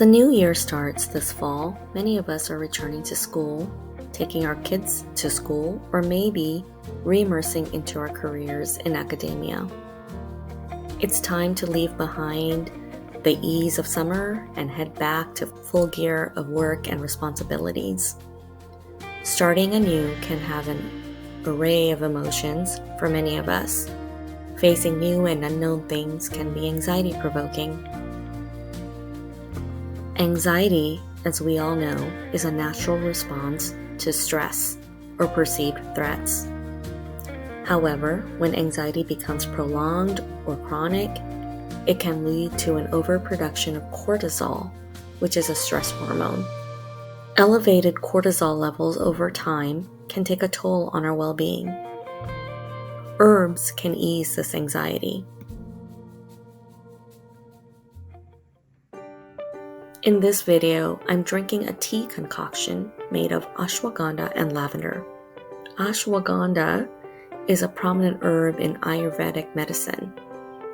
the new year starts this fall, many of us are returning to school, taking our kids to school, or maybe re-immersing into our careers in academia. It's time to leave behind the ease of summer and head back to full gear of work and responsibilities. Starting anew can have an array of emotions for many of us. Facing new and unknown things can be anxiety-provoking. Anxiety, as we all know, is a natural response to stress or perceived threats. However, when anxiety becomes prolonged or chronic, it can lead to an overproduction of cortisol, which is a stress hormone. Elevated cortisol levels over time can take a toll on our well-being. Herbs can ease this anxiety. In this video, I'm drinking a tea concoction made of ashwagandha and lavender. Ashwagandha is a prominent herb in Ayurvedic medicine.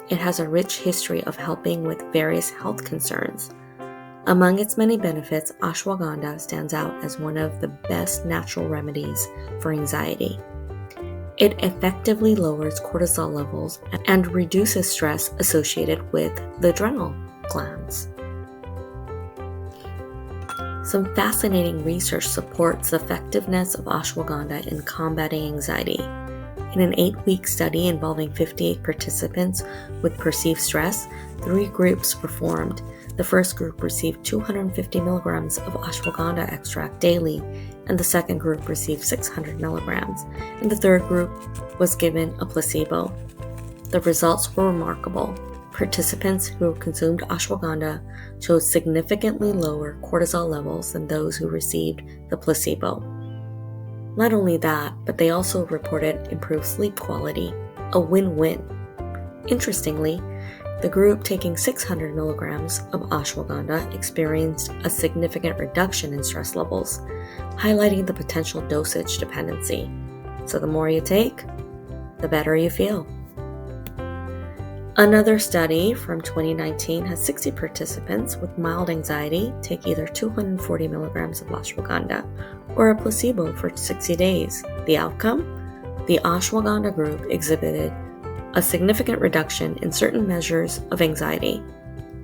It has a rich history of helping with various health concerns. Among its many benefits, ashwagandha stands out as one of the best natural remedies for anxiety. It effectively lowers cortisol levels and reduces stress associated with the adrenal glands. Some fascinating research supports the effectiveness of ashwagandha in combating anxiety. In an 8-week study involving 58 participants with perceived stress, 3 groups were formed. The first group received 250 milligrams of ashwagandha extract daily, and the second group received 600 milligrams, and the third group was given a placebo. The results were remarkable. Participants who consumed ashwagandha showed significantly lower cortisol levels than those who received the placebo. Not only that, but they also reported improved sleep quality, a win-win. Interestingly, the group taking 600 milligrams of ashwagandha experienced a significant reduction in stress levels, highlighting the potential dosage dependency. So the more you take, the better you feel. Another study from 2019 has 60 participants with mild anxiety take either 240 milligrams of ashwagandha or a placebo for 60 days. The outcome? The ashwagandha group exhibited a significant reduction in certain measures of anxiety,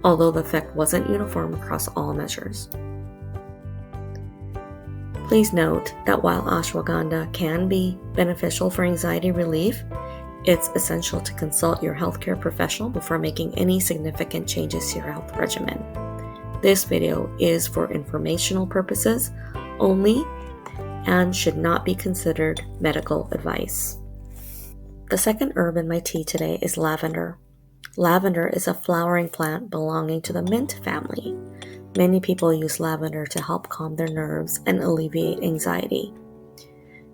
although the effect wasn't uniform across all measures. Please note that while ashwagandha can be beneficial for anxiety relief, it's essential to consult your healthcare professional before making any significant changes to your health regimen. This video is for informational purposes only and should not be considered medical advice. The second herb in my tea today is lavender. Lavender is a flowering plant belonging to the mint family. Many people use lavender to help calm their nerves and alleviate anxiety.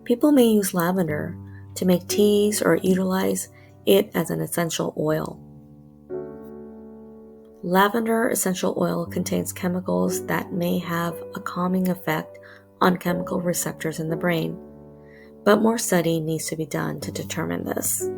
People may use lavender to make teas or utilize it as an essential oil. Lavender essential oil contains chemicals that may have a calming effect on chemical receptors in the brain, but more study needs to be done to determine this.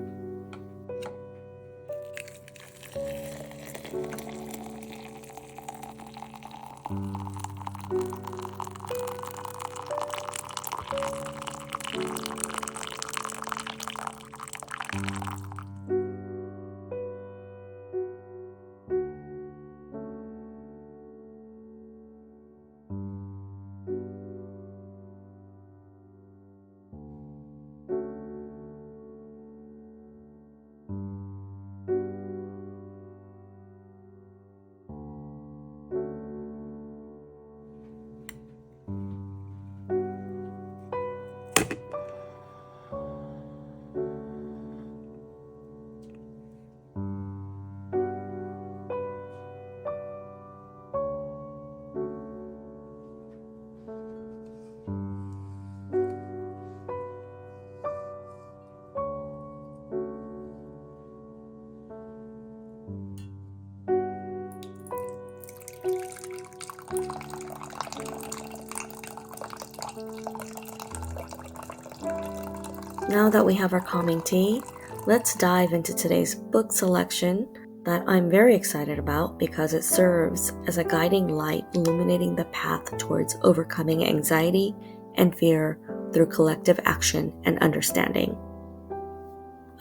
Now that we have our calming tea, let's dive into today's book selection that I'm very excited about because it serves as a guiding light illuminating the path towards overcoming anxiety and fear through collective action and understanding.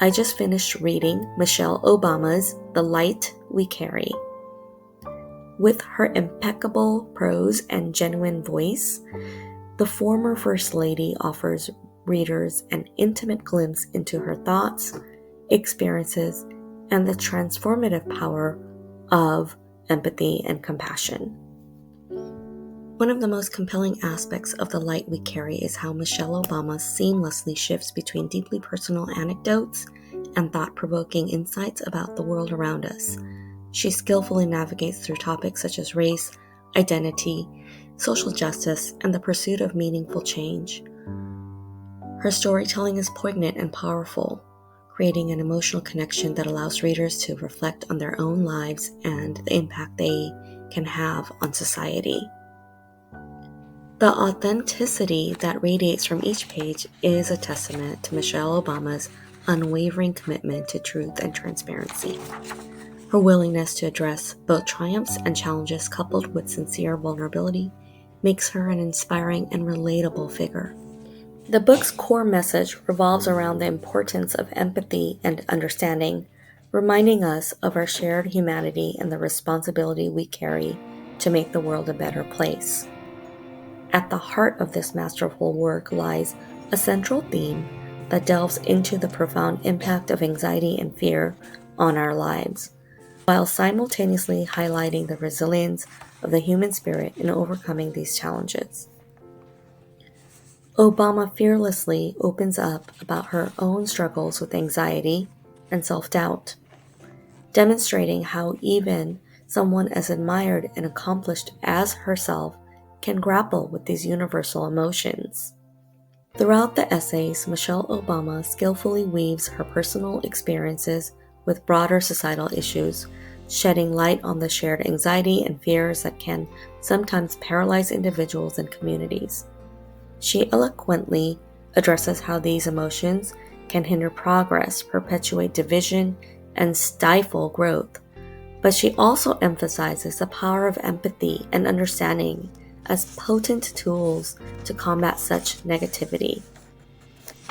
I just finished reading Michelle Obama's The Light We Carry. With her impeccable prose and genuine voice, the former First Lady offers readers an intimate glimpse into her thoughts, experiences, and the transformative power of empathy and compassion. One of the most compelling aspects of The Light We Carry is how Michelle Obama seamlessly shifts between deeply personal anecdotes and thought-provoking insights about the world around us. She skillfully navigates through topics such as race, identity, social justice, and the pursuit of meaningful change. Her storytelling is poignant and powerful, creating an emotional connection that allows readers to reflect on their own lives and the impact they can have on society. The authenticity that radiates from each page is a testament to Michelle Obama's unwavering commitment to truth and transparency. Her willingness to address both triumphs and challenges coupled with sincere vulnerability makes her an inspiring and relatable figure. The book's core message revolves around the importance of empathy and understanding, reminding us of our shared humanity and the responsibility we carry to make the world a better place. At the heart of this masterful work lies a central theme that delves into the profound impact of anxiety and fear on our lives, while simultaneously highlighting the resilience of the human spirit in overcoming these challenges. Obama fearlessly opens up about her own struggles with anxiety and self-doubt, demonstrating how even someone as admired and accomplished as herself can grapple with these universal emotions. Throughout the essays, Michelle Obama skillfully weaves her personal experiences with broader societal issues, shedding light on the shared anxiety and fears that can sometimes paralyze individuals and communities. She eloquently addresses how these emotions can hinder progress, perpetuate division, and stifle growth. But she also emphasizes the power of empathy and understanding as potent tools to combat such negativity.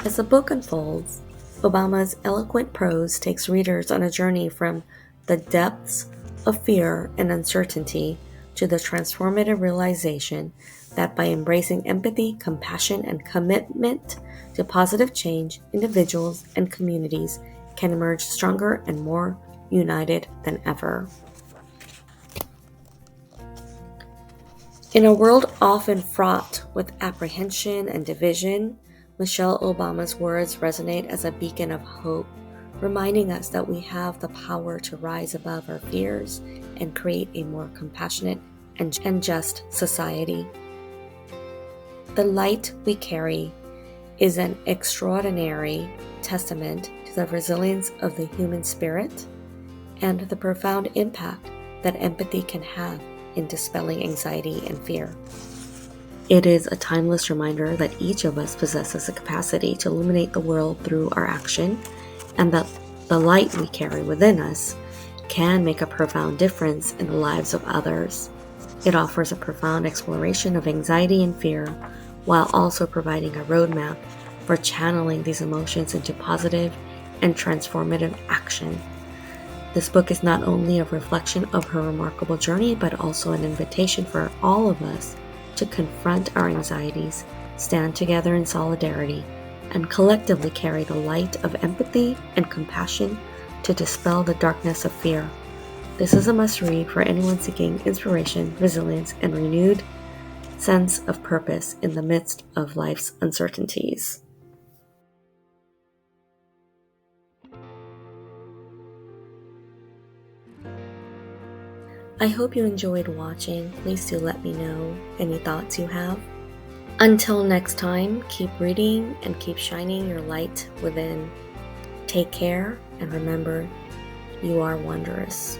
As the book unfolds, Obama's eloquent prose takes readers on a journey from the depths of fear and uncertainty to the transformative realization that by embracing empathy, compassion, and commitment to positive change, individuals and communities can emerge stronger and more united than ever. In a world often fraught with apprehension and division, Michelle Obama's words resonate as a beacon of hope, reminding us that we have the power to rise above our fears and create a more compassionate and just society. The Light We Carry is an extraordinary testament to the resilience of the human spirit and the profound impact that empathy can have in dispelling anxiety and fear. It is a timeless reminder that each of us possesses the capacity to illuminate the world through our action, and that the light we carry within us can make a profound difference in the lives of others. It offers a profound exploration of anxiety and fear, while also providing a roadmap for channeling these emotions into positive and transformative action. This book is not only a reflection of her remarkable journey, but also an invitation for all of us to confront our anxieties, stand together in solidarity, and collectively carry the light of empathy and compassion to dispel the darkness of fear. This is a must-read for anyone seeking inspiration, resilience, and renewed sense of purpose in the midst of life's uncertainties. I hope you enjoyed watching. Please do let me know any thoughts you have. Until next time, keep reading and keep shining your light within. Take care, and remember, you are wondrous.